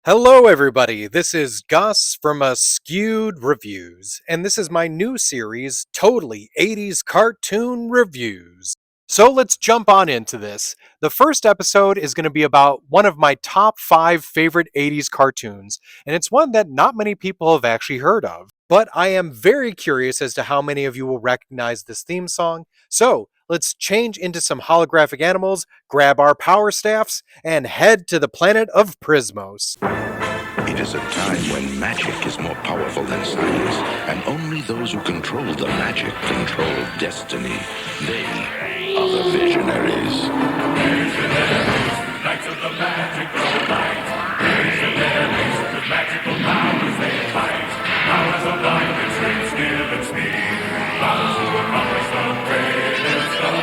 Hello, everybody. This is Gus from Askewed Reviews, and this is my new series, Totally 80's Cartoon Reviews. So let's jump on into this. The first episode is going to be about one of my top 5 favorite 80's cartoons, and it's one that not many people have actually heard of. But I am very curious as to how many of you will recognize this theme song. So let's change into some holographic animals, grab our power staffs, and head to the planet of Prismos. It is a time when magic is more powerful than science, and only those who control the magic control destiny. They are the Visionaries. Visionaries, knights of the magical light. Visionaries, with magical powers they fight. Powers of light and strength, skill and speed. Those who accomplish the greatest of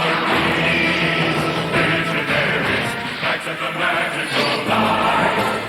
deeds. Visionaries, knights of the magical light.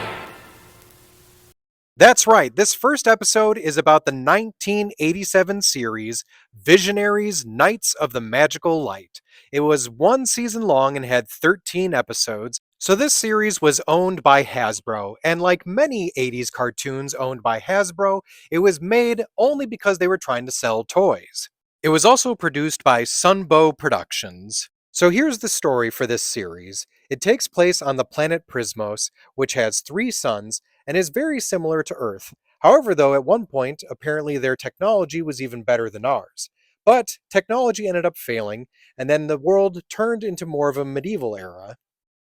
That's right, this first episode is about the 1987 series Visionaries Knights of the Magical Light. It was one season long and had 13 episodes, so this series was owned by Hasbro, and like many 80's cartoons owned by Hasbro, it was made only because they were trying to sell toys. It was also produced by Sunbow Productions. So here's the story for this series. It takes place on the planet Prismos, which has 3 suns and is very similar to Earth. However, though, at one point, apparently their technology was even better than ours. But technology ended up failing, and then the world turned into more of a medieval era.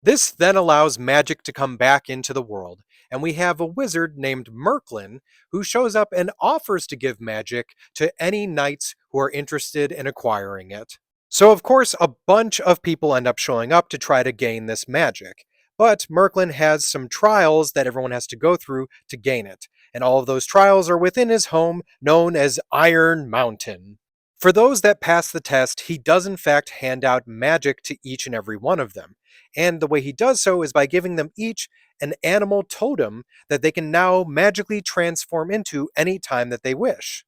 This then allows magic to come back into the world, and we have a wizard named Merklin who shows up and offers to give magic to any knights who are interested in acquiring it. So, of course, a bunch of people end up showing up to try to gain this magic. But Merklin has some trials that everyone has to go through to gain it, and all of those trials are within his home known as Iron Mountain. For those that pass the test, he does in fact hand out magic to each and every one of them, and the way he does so is by giving them each an animal totem that they can now magically transform into any time that they wish.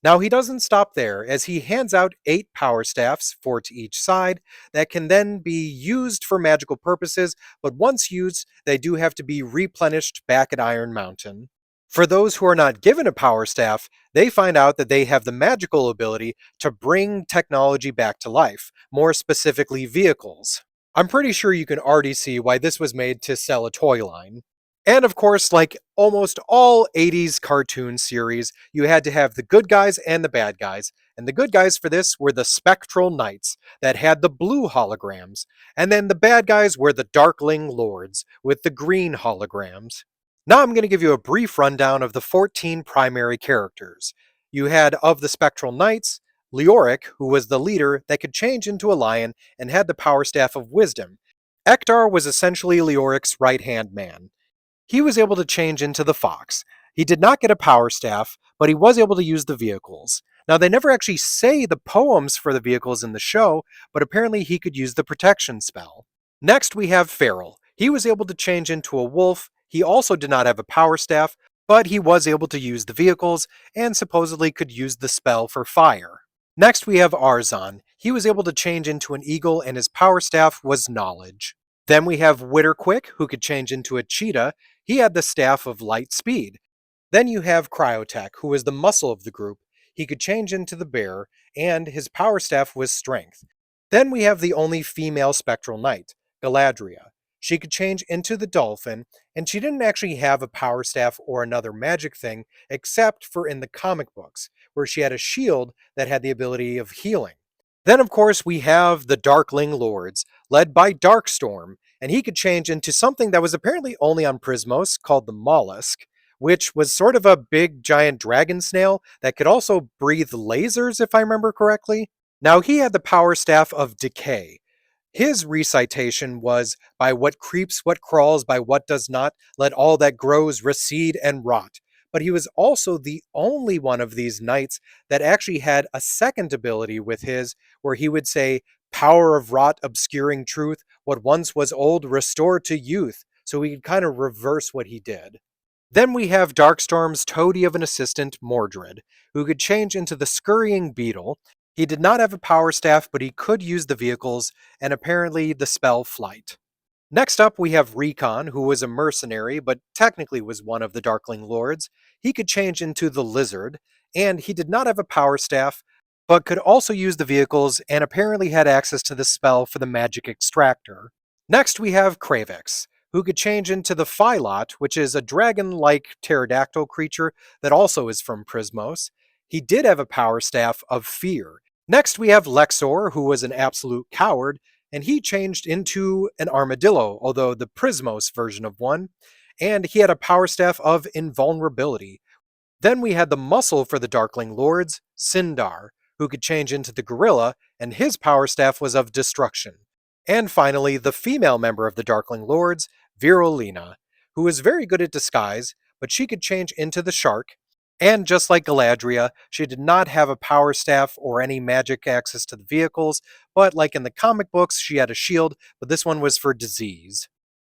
Now, he doesn't stop there, as he hands out 8 power staffs, 4 to each side, that can then be used for magical purposes, but once used, they do have to be replenished back at Iron Mountain. For those who are not given a power staff, they find out that they have the magical ability to bring technology back to life, more specifically vehicles. I'm pretty sure you can already see why this was made to sell a toy line. And of course, like almost all 80's cartoon series, you had to have the good guys and the bad guys. And the good guys for this were the Spectral Knights that had the blue holograms. And then the bad guys were the Darkling Lords with the green holograms. Now I'm going to give you a brief rundown of the 14 primary characters. You had of the Spectral Knights, Leoric, who was the leader that could change into a lion and had the power staff of wisdom. Ektar was essentially Leoric's right-hand man. He was able to change into the fox. He did not get a power staff, but he was able to use the vehicles. Now, they never actually say the poems for the vehicles in the show, but apparently he could use the protection spell. Next, we have Feral. He was able to change into a wolf. He also did not have a power staff, but he was able to use the vehicles and supposedly could use the spell for fire. Next, we have Arzon. He was able to change into an eagle, and his power staff was knowledge. Then we have Witterquick, who could change into a cheetah. He had the staff of light speed. Then you have Cryotech, who was the muscle of the group. He could change into the bear, and his power staff was strength. Then we have the only female spectral knight, Galadria. She could change into the dolphin, and she didn't actually have a power staff or another magic thing, except for in the comic books, where she had a shield that had the ability of healing. Then, of course, we have the Darkling Lords, led by Darkstorm, and he could change into something that was apparently only on Prismos, called the Mollusk, which was sort of a big giant dragon snail that could also breathe lasers, if I remember correctly. Now, he had the power staff of Decay. His recitation was, "By what creeps, what crawls, by what does not, let all that grows recede and rot." But he was also the only one of these knights that actually had a second ability with his, where he would say, "Power of rot obscuring truth, what once was old restored to youth." So he could kind of reverse what he did. Then we have Darkstorm's toady of an assistant, Mordred, who could change into the scurrying beetle. He did not have a power staff, but he could use the vehicles and apparently the spell flight. Next up, we have Recon, who was a mercenary, but technically was one of the Darkling Lords. He could change into the Lizard, and he did not have a power staff, but could also use the vehicles and apparently had access to the spell for the magic extractor. Next, we have Kravix, who could change into the Phylot, which is a dragon like pterodactyl creature that also is from Prismos. He did have a power staff of Fear. Next, we have Lexor, who was an absolute coward, and he changed into an armadillo, although the Prismos version of one, and he had a power staff of invulnerability. Then we had the muscle for the Darkling Lords, Sindar, who could change into the gorilla, and his power staff was of destruction. And finally, the female member of the Darkling Lords, Virolina, who was very good at disguise, but she could change into the shark. And just like Galadria, she did not have a power staff or any magic access to the vehicles, but like in the comic books, she had a shield, but this one was for disease.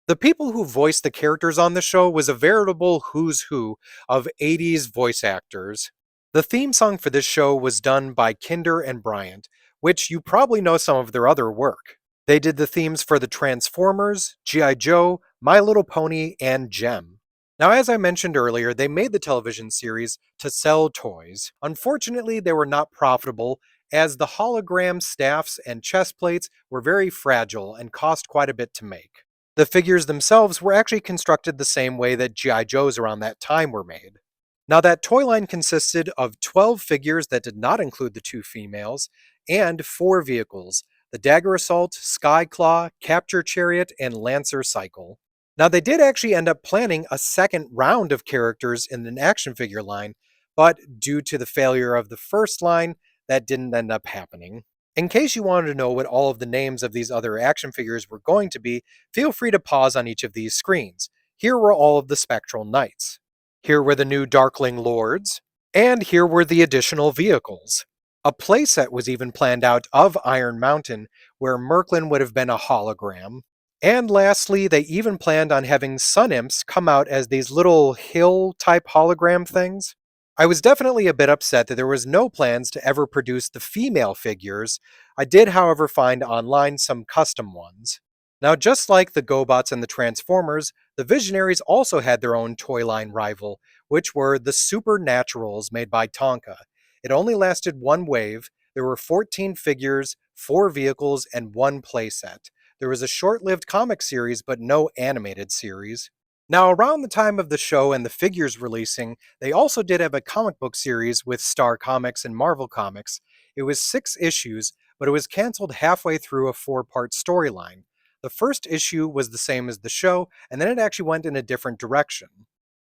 The people who voiced the characters on the show was a veritable who's who of 80s voice actors. The theme song for this show was done by Kinder and Bryant, which you probably know some of their other work. They did the themes for the Transformers, G.I. Joe, My Little Pony, and Gem. Now, as I mentioned earlier, they made the television series to sell toys. Unfortunately, they were not profitable, as the hologram staffs and chest plates were very fragile and cost quite a bit to make. The figures themselves were actually constructed the same way that G.I. Joes around that time were made. Now, that toy line consisted of 12 figures that did not include the two females, and 4 vehicles: the Dagger Assault, Skyclaw, Capture Chariot, and Lancer Cycle. Now, they did actually end up planning a second round of characters in an action figure line, but due to the failure of the first line, that didn't end up happening. In case you wanted to know what all of the names of these other action figures were going to be, feel free to pause on each of these screens. Here were all of the Spectral Knights. Here were the new Darkling Lords. And here were the additional vehicles. A playset was even planned out of Iron Mountain, where Merklin would have been a hologram. And lastly, they even planned on having Sun Imps come out as these little hill-type hologram things. I was definitely a bit upset that there was no plans to ever produce the female figures. I did, however, find online some custom ones. Now, just like the GoBots and the Transformers, the Visionaries also had their own toy line rival, which were the Supernaturals made by Tonka. It only lasted one wave. There were 14 figures, 4 vehicles, and 1 playset. There was a short-lived comic series, but no animated series. Now, around the time of the show and the figures releasing, they also did have a comic book series with Star Comics and Marvel Comics. It was 6 issues, but it was canceled halfway through a 4-part storyline. The first issue was the same as the show, and then it actually went in a different direction.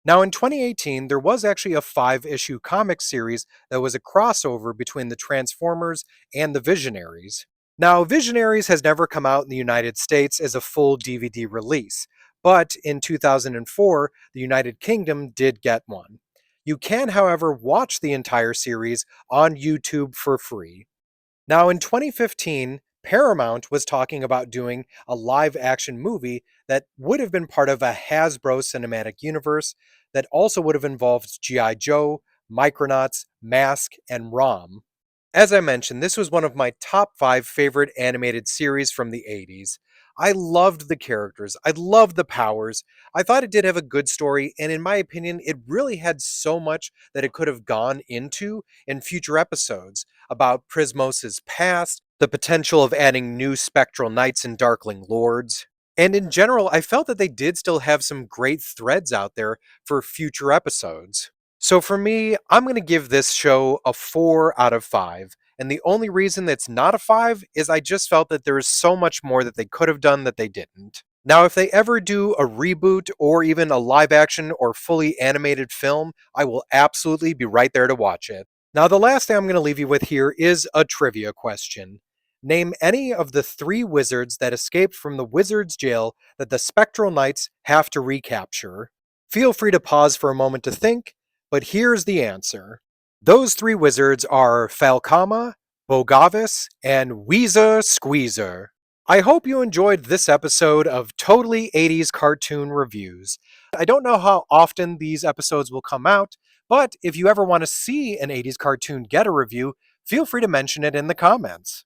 Now, in 2018, there was actually a 5-issue comic series that was a crossover between the Transformers and the Visionaries. Now, Visionaries has never come out in the United States as a full DVD release, but in 2004, the United Kingdom did get one. You can, however, watch the entire series on YouTube for free. Now, in 2015, Paramount was talking about doing a live action movie that would have been part of a Hasbro cinematic universe that also would have involved G.I. Joe, Micronauts, Mask, and ROM. As I mentioned, this was one of my top 5 favorite animated series from the 80s. I loved the characters, I loved the powers, I thought it did have a good story, and in my opinion, it really had so much that it could have gone into in future episodes about Prismos' past, the potential of adding new Spectral Knights and Darkling Lords. And in general, I felt that they did still have some great threads out there for future episodes. So for me, I'm going to give this show a 4 out of 5. And the only reason that's not a 5 is I just felt that there is so much more that they could have done that they didn't. Now, if they ever do a reboot or even a live action or fully animated film, I will absolutely be right there to watch it. Now, the last thing I'm going to leave you with here is a trivia question. Name any of the 3 wizards that escaped from the wizard's jail that the Spectral Knights have to recapture. Feel free to pause for a moment to think, but here's the answer. Those 3 wizards are Falcama, Bogavis, and Weezer Squeezer. I hope you enjoyed this episode of Totally 80s Cartoon Reviews. I don't know how often these episodes will come out, but if you ever want to see an 80s cartoon get a review, feel free to mention it in the comments.